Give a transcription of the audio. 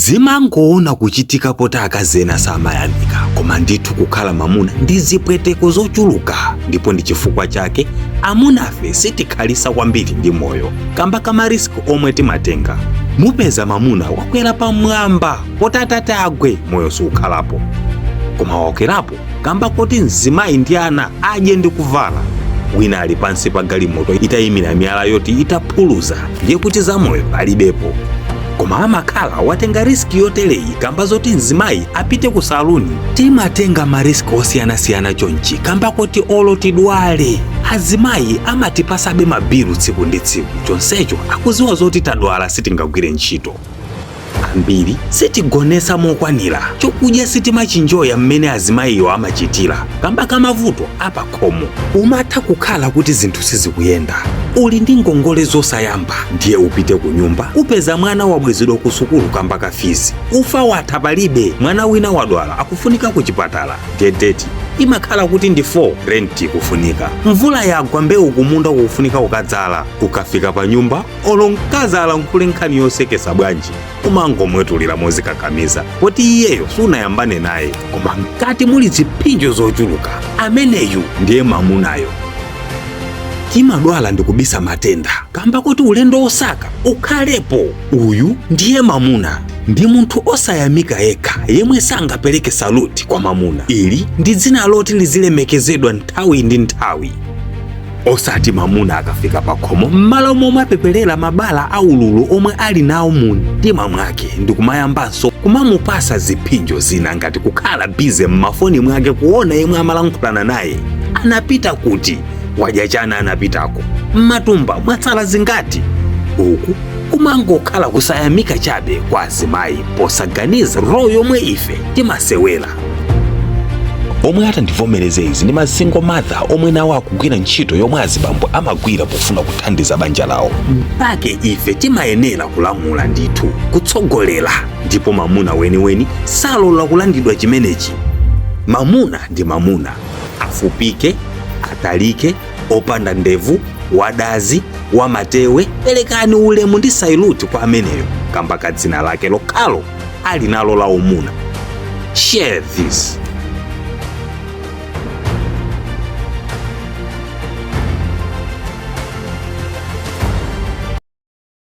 zimangoona kuchitika poti akazi ena samayamika, koma ndithu kukhala mamuna ndi zipweteko zochuluka, ndipo ndi chifukwa chake amunafe sitikhalisa kwambiri ndi moyo kamba ka mariski omwe timatenga. Mupeza mamuna wakwera pamwamba poti atate agwe moyo sukhalapo, koma wakwerapo kamba kuti mzimayi ndi ana adye ndi kuvala. Wina ali pansi pa galimoto itayimira miyala yoti itaphuluza, ndiye kuti zamoyo palibepo, koma amakhala watenga riski yotereyi kamba zoti mzimayi apite ku saluni. Timatenga mariski osiyanasiyana chonchi kamba kuti olo tidwale, azimayi amatipasabe mabiru tsiku ndi tsiku, chonsecho akuziwa zoti tadwala sitingagwire ntchito. Ambiri sitigonesa mokwanira, chokudya sitimachinjoya mmene azimayiyo amachitira kamba kamavuto apakhomo. Umatha kukhala kuti zinthu sizikuyenda, uli ndi ngongole zosayamba, ndiye upite ku nyumba upeza mwana wabwezedwa ku sukulu kamba ka fizi, ufa watha palibe, mwana wina wadwala akufunika ku chipatala, ndiyeteti imakhala kuti ndi 4 renti kufunika, mvula yagwa mbewu kumunda kufunika kukadzala, ukafika pa nyumba olo mkazala nkhule nkhani yosekesa bwanji, umangomwetulira mozikakamiza poti iyeyo sunayambane naye, koma mkati muli ziphinjo zochuluka. Ameneyu ndiye mamunayo. Timadwala ndi kubisa matenda kamba kuti ulendo osaka ukhalepo. Uyu ndiye mamuna, ndi munthu osayamika yekha yemwe sangapereke saluti kwa mamuna. Ili ndi dzina loti lizilemekezedwa nthawi ndi nthawi. Osati mamuna akafika pakhomo m'malo momwe apeperera mabala aululu omwe ali nawo mu mtima mwake ndi kumayambanso kumamupasa ziphinjo zina ngati kukhala bize m'mafoni mwake kuona yemwe amalankhulana naye anapita kuti, wadya chana anapitako, m'matumba mwatsala zingati. Uku kumangokhala kusayamika chabe kwa azimayi posaganiza roho yomwe ife timasewera. Omwe atandivomereze izi ndi mazingo mother omwe nawo akugwira ntchito yomwe azibambo amagwira pofuna kuthandiza banja lawo. Mpake ife timayenera kulamula ndithu, kutsogolera, ndipo mamuna weniweni salola kulandidwa chimenechi. Mamuna ndi mamuna, afupike, atalike, opanda ndevu, wadazi, wamatewe, pelekani ulemu ndi sailuti kwa ameneyo kamba ka dzina lake lokhalo ali nalo la umuna. Share this.